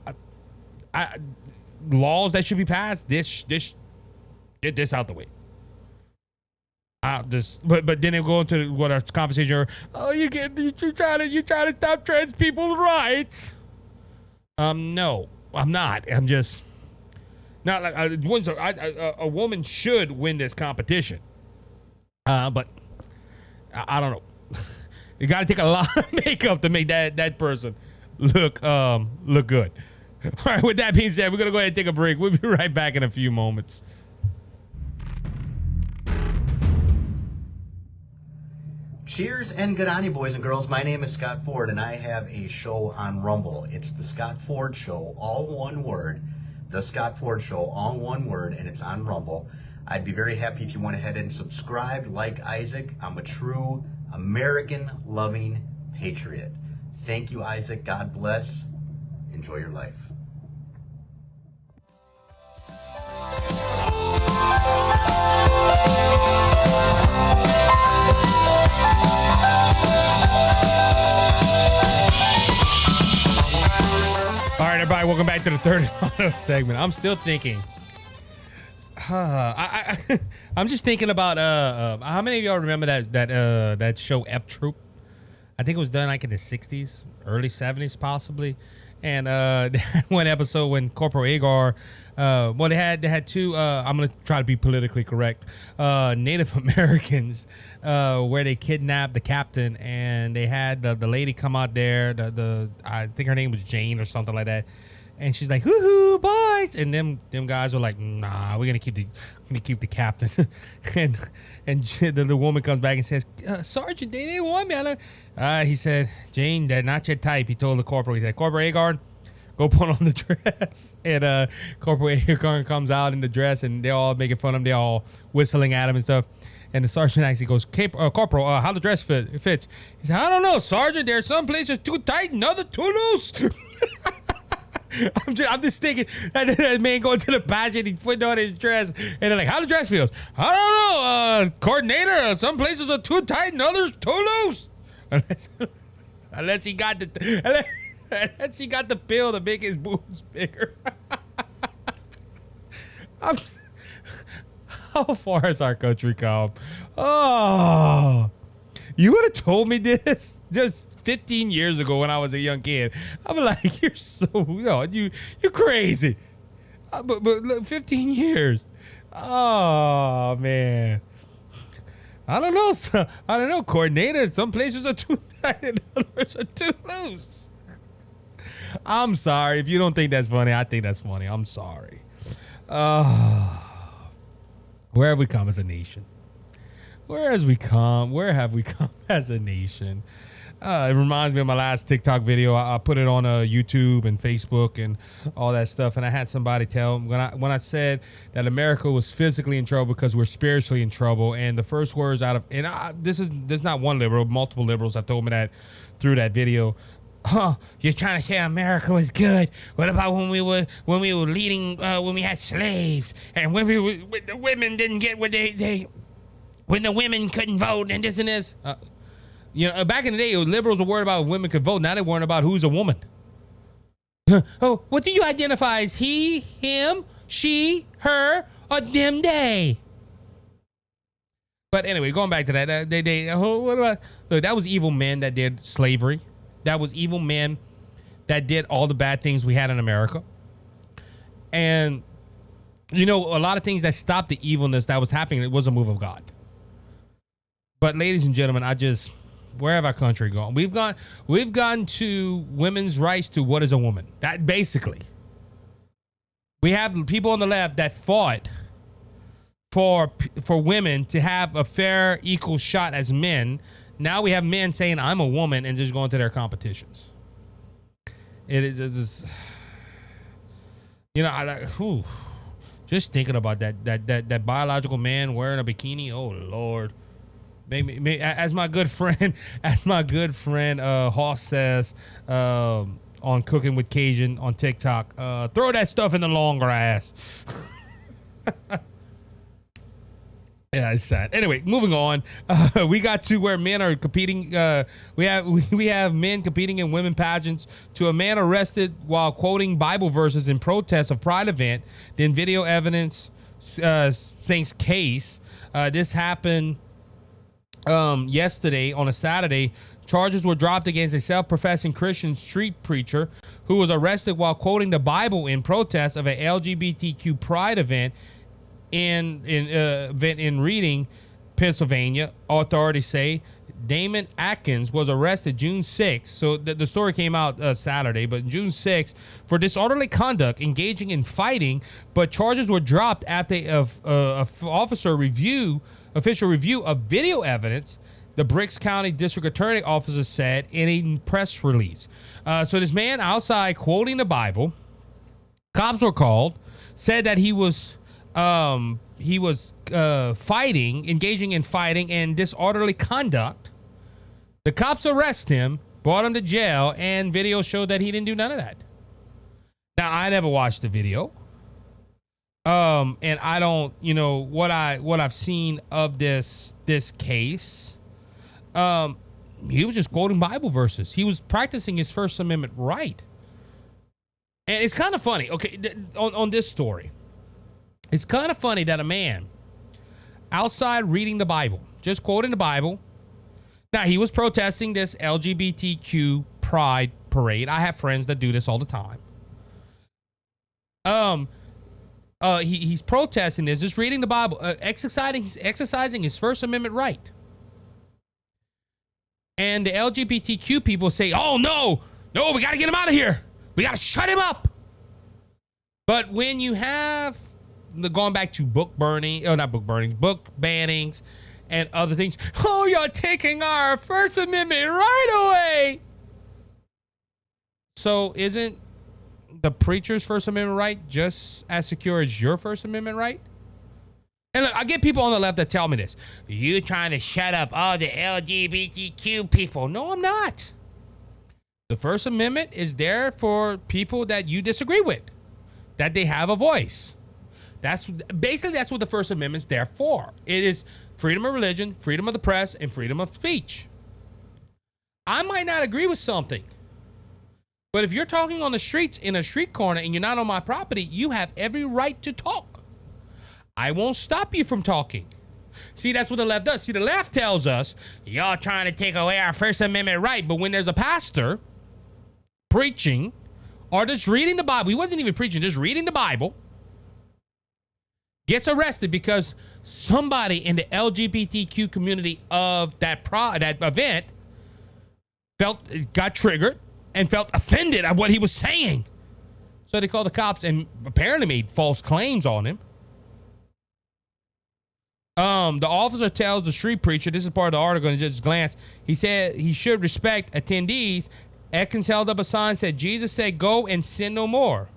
I laws that should be passed, get this out the way. But then they go into what our conversation. Oh, you trying to stop trans people's rights? No, I'm not. I'm just not like a woman should win this competition. But I don't know. You got to take a lot of makeup to make that person look good. All right. With that being said, we're gonna go ahead and take a break. We'll be right back in a few moments. Cheers and good on you, boys and girls. My name is Scott Ford, and I have a show on Rumble. It's the Scott Ford Show, all one word. The Scott Ford Show, all one word, and it's on Rumble. I'd be very happy if you went ahead and subscribed, like Isaac. I'm a true American-loving patriot. Thank you, Isaac. God bless. Enjoy your life. All right, everybody, welcome back to the third and final segment. I'm still thinking. I'm just thinking about how many of y'all remember that show F Troop? I think it was done like in the 60s, early 70s possibly. And one episode when Corporal Agar, they had two, I'm going to try to be politically correct, Native Americans where they kidnapped the captain, and they had the lady come out there, I think her name was Jane or something like that. And she's like, "Woohoo, boys!" And them guys were like, "Nah, we're gonna keep the captain." and the woman comes back and says, "Sergeant, they didn't want me." He said, "Jane, they're not your type." He told the corporal. He said, "Corporal Agard, go put on the dress." And Corporal Agard comes out in the dress, and they're all making fun of him. They're all whistling at him and stuff. And the sergeant actually goes, "Corporal, how the dress fits?" He said, "I don't know, Sergeant. There's some places too tight and other too loose." I'm just thinking that man going to the pageant, he's putting on his dress, and they're like, how the dress feels? I don't know, coordinator, some places are too tight and others too loose. Unless he got the pill to make his boobs bigger. How far has our country come? Oh, you would have told me this just 15 years ago when I was a young kid. I'm like, you're so, you're crazy. But look, 15 years. Oh man. I don't know. Coordinator. Some places are too tight and others are too loose. I'm sorry if you don't think that's funny. I think that's funny. I'm sorry. Where have we come as a nation? Where have we come as a nation? It reminds me of my last TikTok video. I put it on YouTube and Facebook and all that stuff. And I had somebody tell when I said that America was physically in trouble because we're spiritually in trouble. And the first words out of this is not one liberal, multiple liberals have told me that through that video. Huh? You're trying to say America was good? What about when we were leading when we had slaves and when the women didn't get what they when the women couldn't vote and this and this. Back in the day, liberals were worried about if women could vote. Now they're worried about who's a woman. Oh, what do you identify as? He, him, she, her, or them, they? But anyway, going back to that, what about? Look, that was evil men that did slavery. That was evil men that did all the bad things we had in America. And a lot of things that stopped the evilness that was happening, it was a move of God. But ladies and gentlemen, where have our country gone? We've gone to women's rights to what is a woman. That basically, we have people on the left that fought for women to have a fair, equal shot as men. Now we have men saying I'm a woman and just going to their competitions. Just just thinking about that biological man wearing a bikini. Oh Lord. Maybe, as my good friend Hoss says on Cooking with Cajun on TikTok, throw that stuff in the long grass. Yeah, it's sad. Anyway, moving on. We got to where men are competing. We have men competing in women pageants. To a man arrested while quoting Bible verses in protest of Pride event. Then video evidence sinks case. This happened yesterday on a Saturday. Charges were dropped against a self-professing Christian street preacher who was arrested while quoting the Bible in protest of an LGBTQ pride event in Reading, Pennsylvania. Authorities say Damon Atkins was arrested June 6th. So the story came out Saturday, but June 6th for disorderly conduct, engaging in fighting. But charges were dropped after official review of video evidence, the Briggs County District Attorney officer said in a press release. So this man outside quoting the Bible, cops were called, said that he was engaging in fighting and disorderly conduct. The cops arrest him, brought him to jail, and video showed that he didn't do none of that. Now, I never watched the video. And I don't, what I've seen of this case, he was just quoting Bible verses. He was practicing his First Amendment right. And it's kind of funny. Okay, on this story, it's kind of funny that a man outside reading the Bible, just quoting the Bible. Now, he was protesting this LGBTQ pride parade. I have friends that do this all the time. He's protesting this, just reading the Bible, exercising his First Amendment right. And the LGBTQ people say, oh, no, we got to get him out of here. We got to shut him up. But when you have going back to book bannings and other things, oh, you're taking our First Amendment right away. So isn't the preacher's First Amendment right just as secure as your First Amendment right? And look, I get people on the left that tell me this. You trying to shut up all the LGBTQ people. No, I'm not. The First Amendment is there for people that you disagree with, that they have a voice. That's what the First Amendment's there for. It is freedom of religion, freedom of the press, and freedom of speech. I might not agree with something, but if you're talking on the streets in a street corner and you're not on my property, you have every right to talk. I won't stop you from talking. See, that's what the left does. See, the left tells us, y'all trying to take away our First Amendment right, but when there's a pastor preaching or just reading the Bible, he wasn't even preaching, just reading the Bible, gets arrested because somebody in the LGBTQ community of that event got triggered and felt offended at what he was saying. So they called the cops and apparently made false claims on him. The officer tells the street preacher, this is part of the article, and just glance, he said he should respect attendees. Atkins held up a sign that said, Jesus said, go and sin no more.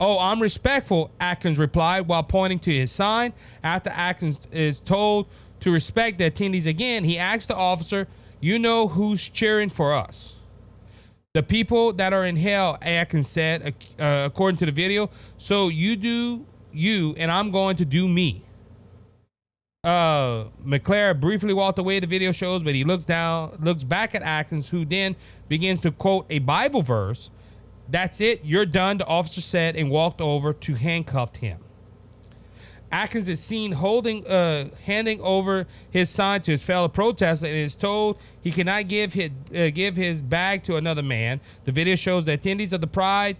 Oh, I'm respectful, Atkins replied while pointing to his sign. After Atkins is told to respect the attendees again, he asked the officer, you know who's cheering for us? The people that are in hell, Atkins said, according to the video. So you do you, and I'm going to do me. McClare briefly walked away, the video shows, but he looks back at Atkins, who then begins to quote a Bible verse. That's it, you're done, the officer said, and walked over to handcuff him. Atkins is seen handing over his sign to his fellow protester and is told he cannot give his bag to another man. The video shows the attendees of the Pride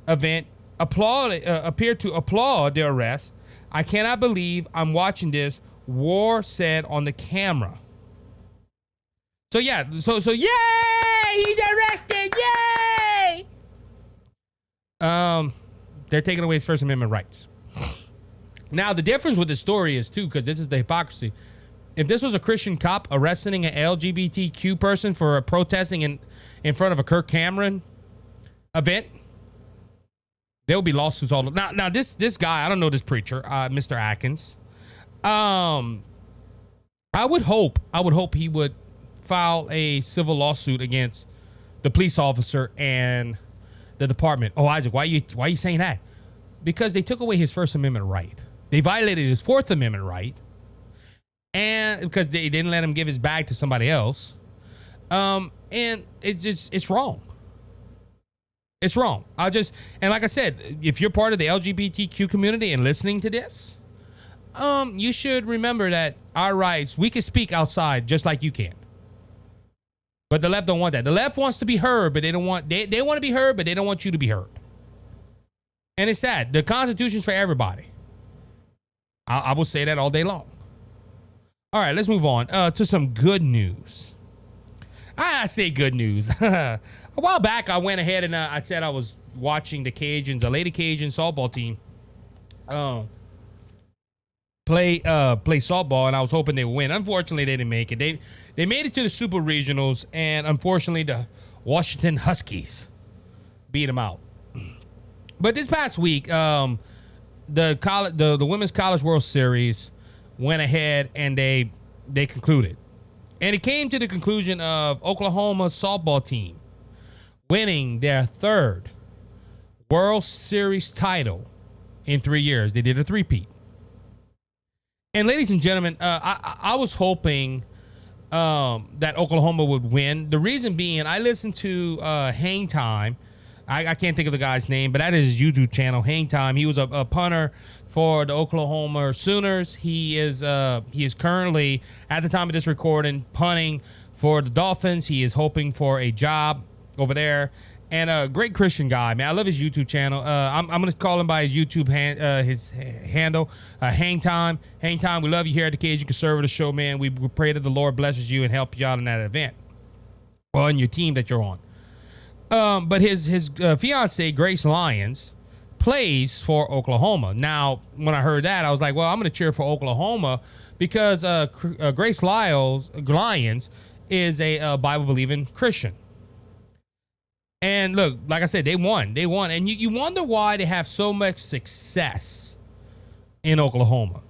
event appear to applaud the arrest. I cannot believe I'm watching this, War said on the camera. So yeah, so yay! He's arrested! Yay! They're taking away his First Amendment rights. Now, the difference with this story is, too, because this is the hypocrisy. If this was a Christian cop arresting an LGBTQ person for protesting in front of a Kirk Cameron event, there will be lawsuits all over. Now this guy, I don't know this preacher, Mr. Atkins. I would hope he would file a civil lawsuit against the police officer and the department. Oh, Isaac, why are you saying that? Because they took away his First Amendment right. They violated his Fourth Amendment right, and because they didn't let him give his bag to somebody else. And it's wrong. It's wrong. And like I said, if you're part of the LGBTQ community and listening to this, you should remember that our rights, we can speak outside just like you can. But the left don't want that. The left wants to be heard, but they want to be heard, but they don't want you to be heard. And it's sad. The Constitution's for everybody. I will say that all day long. All right, let's move on to some good news. I say good news. A while back, I went ahead and I said I was watching the Lady Cajun softball team play softball, and I was hoping they would win. Unfortunately, they didn't make it. They made it to the Super Regionals, and unfortunately, the Washington Huskies beat them out. But this past week, the Women's College World Series went ahead and they concluded. And it came to the conclusion of Oklahoma's softball team winning their third World Series title in 3 years. They did a three-peat. And ladies and gentlemen, I was hoping that Oklahoma would win. The reason being, I listened to Hang Time. I can't think of the guy's name, but that is his YouTube channel, Hang Time. He was a punter for the Oklahoma Sooners. He is currently, at the time of this recording, punting for the Dolphins. He is hoping for a job over there. And a great Christian guy, man. I love his YouTube channel. I'm going to call him by his YouTube handle, Hang Time. Hang Time, we love you here at the Cajun Conservative Show, man. We pray that the Lord blesses you and help you out in that event. Or in your team that you're on. But his fiance, Grace Lyons, plays for Oklahoma. Now, when I heard that, I was like, well, I'm going to cheer for Oklahoma because Grace Lyons is a Bible-believing Christian. And look, like I said, they won. And you wonder why they have so much success in Oklahoma.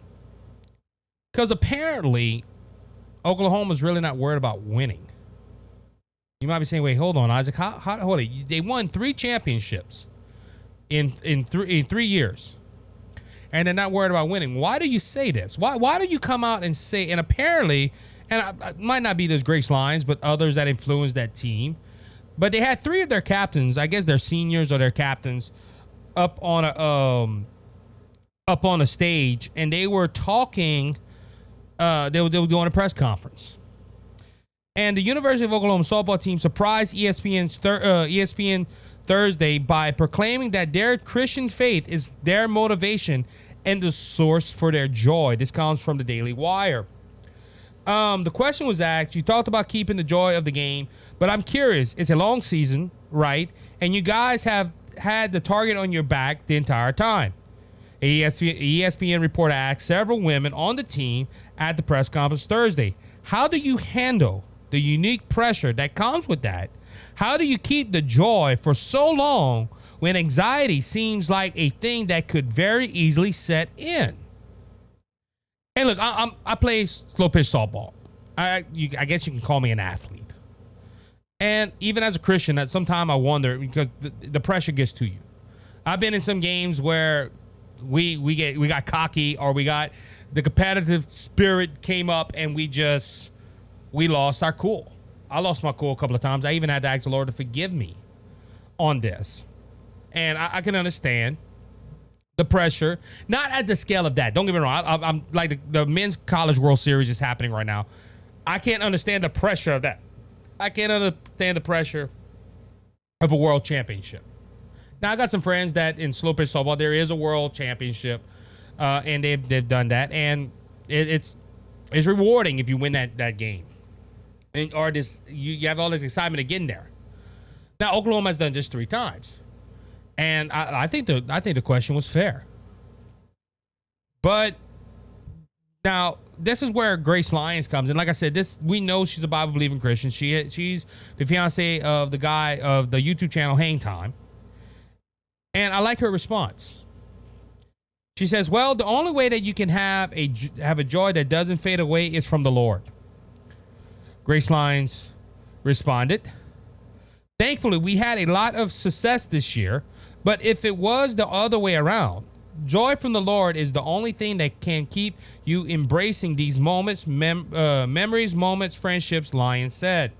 Because apparently, Oklahoma's really not worried about winning. You might be saying, wait, hold on, Isaac. Hold it. They won 3 championships in 3 years, and they're not worried about winning. Why do you say this? Why do you come out and say? And apparently, it might not be those Grace Lyons, but others that influenced that team. But they had 3 of their captains, I guess their seniors or their captains, up on a stage, and they were talking. They were doing a press conference. And the University of Oklahoma softball team surprised ESPN Thursday by proclaiming that their Christian faith is their motivation and the source for their joy. This comes from the Daily Wire. The question was asked, you talked about keeping the joy of the game, but I'm curious, it's a long season, right? And you guys have had the target on your back the entire time. A ESPN reporter asked several women on the team at the press conference Thursday, how do you handle the unique pressure that comes with that? How do you keep the joy for so long when anxiety seems like a thing that could very easily set in? Hey, look, I play slow pitch softball. I guess you can call me an athlete. And even as a Christian, at some time I wonder, because the pressure gets to you. I've been in some games where we got cocky, or we got the competitive spirit came up, and we lost our cool. I lost my cool a couple of times. I even had to ask the Lord to forgive me on this. And I can understand the pressure, not at the scale of that. Don't get me wrong. I'm like the Men's College World Series is happening right now. I can't understand the pressure of that. I can't understand the pressure of a world championship. Now, I got some friends that in slow pitch softball, there is a world championship, and they've done that. And it's rewarding if you win that game. Or you have all this excitement of getting there. Now, Oklahoma has done just 3 times, and I think the question was fair. But now this is where Grace Lyons comes in. Like I said, we know she's a Bible believing Christian. She's the fiance of the guy of the YouTube channel Hang Time, and I like her response. She says, "Well, the only way that you can have a joy that doesn't fade away is from the Lord." Grace Lyons responded, "Thankfully, we had a lot of success this year, but if it was the other way around, joy from the Lord is the only thing that can keep you embracing these moments, memories, moments, friendships," Lyons said.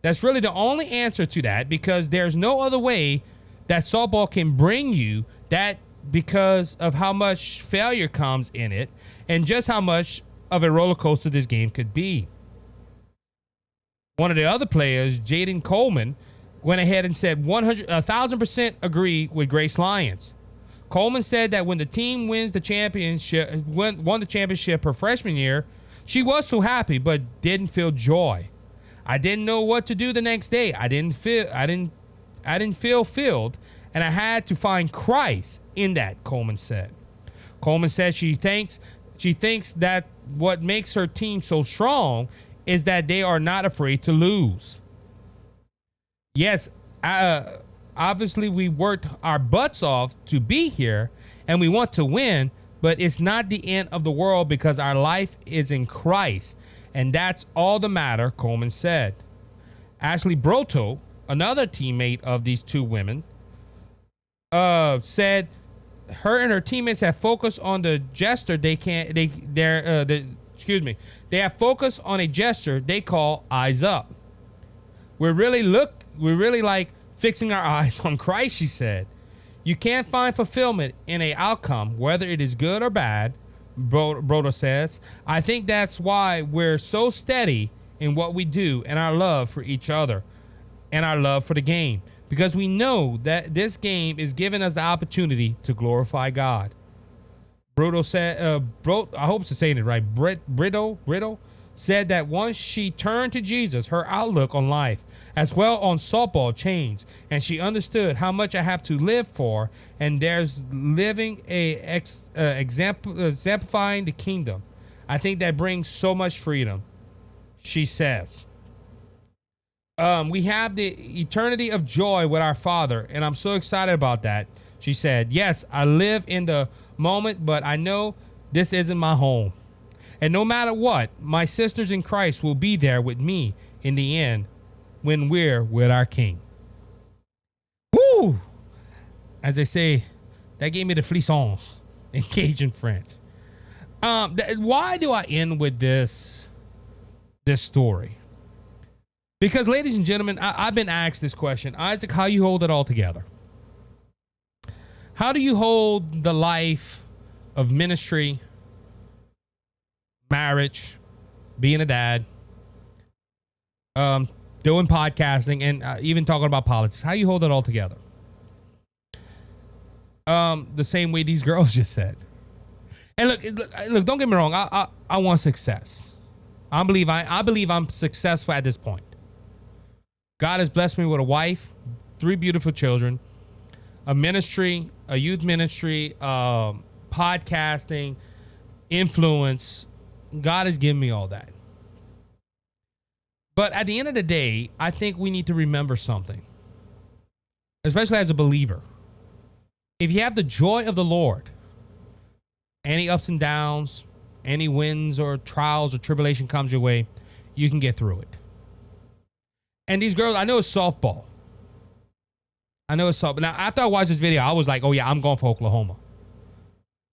"That's really the only answer to that, because there's no other way that softball can bring you that, because of how much failure comes in it and just how much of a roller coaster this game could be." One of the other players, Jaden Coleman, went ahead and said 1,000% agree with Grace Lyons. Coleman said that when the team won the championship her freshman year, she was so happy but didn't feel joy. "I didn't know what to do the next day. I didn't feel filled, and I had to find Christ in that," Coleman said. Coleman said she thinks that what makes her team so strong is that they are not afraid to lose. "Yes, obviously we worked our butts off to be here, and we want to win, but it's not the end of the world because our life is in Christ, and that's all the matter," Coleman said. Ashley Broto, another teammate of these 2 women, said her and her teammates have focused on the gesture they have focused on a gesture they call eyes up. We really like fixing our eyes on Christ," she said. "You can't find fulfillment in an outcome, whether it is good or bad," Brodo says. "I think that's why we're so steady in what we do and our love for each other and our love for the game, because we know that this game is giving us the opportunity to glorify God." Brito said, I hope I'm saying it right, Brito said that once she turned to Jesus, her outlook on life, as well on softball, changed, and she understood how much I have to live for, and there's living exemplifying the kingdom. "I think that brings so much freedom," she says. "We have the eternity of joy with our Father, and I'm so excited about that," she said. "Yes, I live in the moment, but I know this isn't my home. And no matter what, my sisters in Christ will be there with me in the end when we're with our King. Woo! As they say, that gave me the frissons in Cajun French. Why do I end with this story? Because, ladies and gentlemen, I've been asked this question. Isaac, how you hold it all together? How do you hold the life of ministry, marriage, being a dad, doing podcasting, and even talking about politics? How you hold it all together? The same way these girls just said. And look, don't get me wrong. I want success. I believe I'm successful at this point. God has blessed me with a wife, 3 beautiful children, a ministry, a youth ministry, podcasting, influence. God has given me all that. But at the end of the day, I think we need to remember something, especially as a believer. If you have the joy of the Lord, any ups and downs, any wins or trials or tribulation comes your way, you can get through it. And these girls, I know it's softball. Now, after I watched this video, I was like, oh yeah, I'm going for Oklahoma.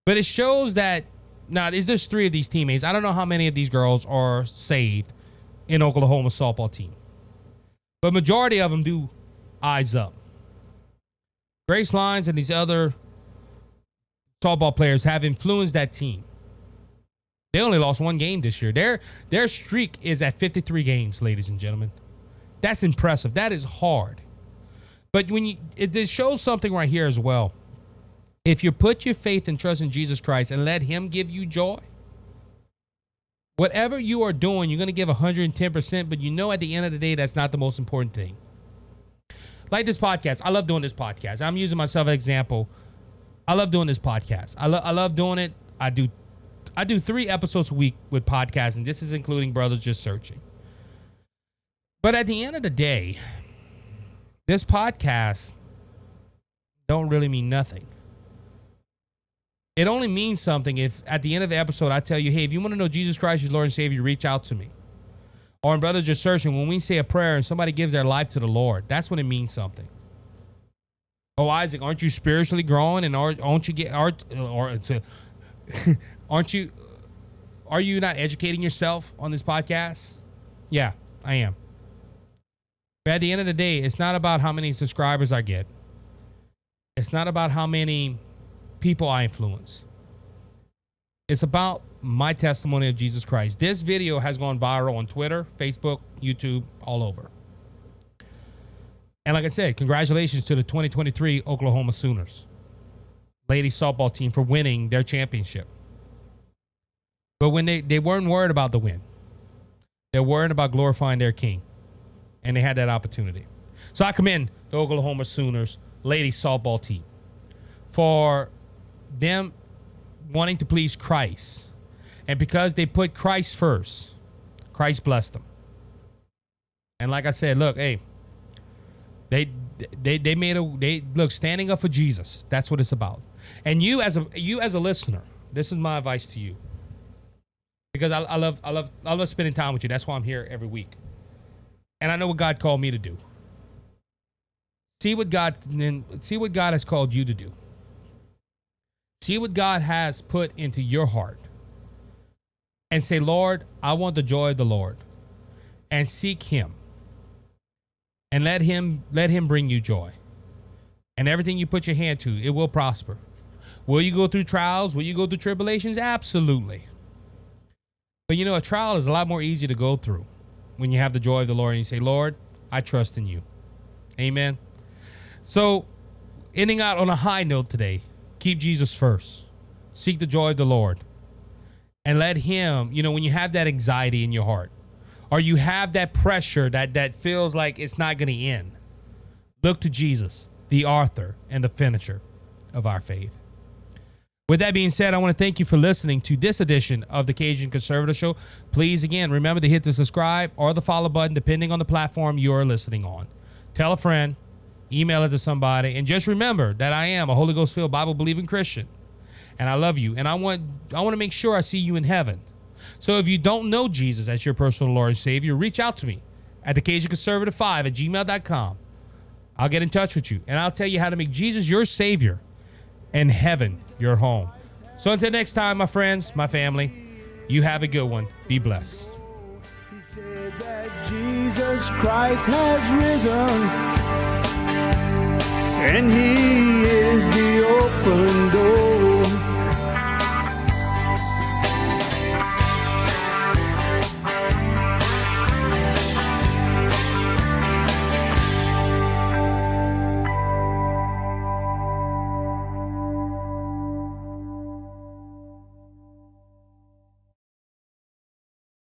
But it shows that, now there's just 3 of these teammates. I don't know how many of these girls are saved in Oklahoma softball team. But majority of them do eyes up. Grace Lyons and these other softball players have influenced that team. They only lost 1 game this year. Their streak is at 53 games, ladies and gentlemen. That's impressive. That is hard. But it shows something right here as well. If you put your faith and trust in Jesus Christ and let him give you joy, whatever you are doing, you're going to give 110%, but you know at the end of the day, that's not the most important thing. Like this podcast. I love doing this podcast. I'm using myself as an example. I love doing this podcast. I love doing it. I do 3 episodes a week with podcasting. This is including Brothers Just Searching. But at the end of the day, this podcast don't really mean nothing. It only means something if at the end of the episode I tell you, hey, if you want to know Jesus Christ as Lord and Savior, reach out to me. Or in Brothers Just Searching, when we say a prayer and somebody gives their life to the Lord, that's when it means something. Oh, Isaac, aren't you spiritually growing? And are you not educating yourself on this podcast? Yeah, I am. But at the end of the day, it's not about how many subscribers I get. It's not about how many people I influence. It's about my testimony of Jesus Christ. This video has gone viral on Twitter, Facebook, YouTube, all over. And like I said, congratulations to the 2023 Oklahoma Sooners ladies softball team for winning their championship. But when they weren't worried about the win. They're worried about glorifying their king. And they had that opportunity. So I commend the Oklahoma Sooners ladies softball team for them wanting to please Christ. And because they put Christ first, Christ blessed them. And like I said, look, hey, they look, standing up for Jesus. That's what it's about. And you as a listener, this is my advice to you. Because I love spending time with you. That's why I'm here every week. And I know what God called me to do. See what God has called you to do. See what God has put into your heart. And say, Lord, I want the joy of the Lord. And seek him. And let him bring you joy. And everything you put your hand to, it will prosper. Will you go through trials? Will you go through tribulations? Absolutely. But you know, a trial is a lot more easy to go through when you have the joy of the Lord and you say, Lord, I trust in you. Amen. So, ending out on a high note today, keep Jesus first. Seek the joy of the Lord. And let him, you know, when you have that anxiety in your heart, or you have that pressure that feels like it's not going to end, look to Jesus, the author and the finisher of our faith. With that being said, I want to thank you for listening to this edition of the Cajun Conservative Show. Please, again, remember to hit the subscribe or the follow button, depending on the platform you are listening on. Tell a friend, email it to somebody, and just remember that I am a Holy Ghost-filled, Bible-believing Christian, and I love you, and I want to make sure I see you in heaven. So if you don't know Jesus as your personal Lord and Savior, reach out to me at the Cajun Conservative 5 at gmail.com. I'll get in touch with you, and I'll tell you how to make Jesus your Savior and heaven your home. So until next time, my friends, my family, you have a good one. Be blessed. He said that Jesus Christ has risen, and he is the open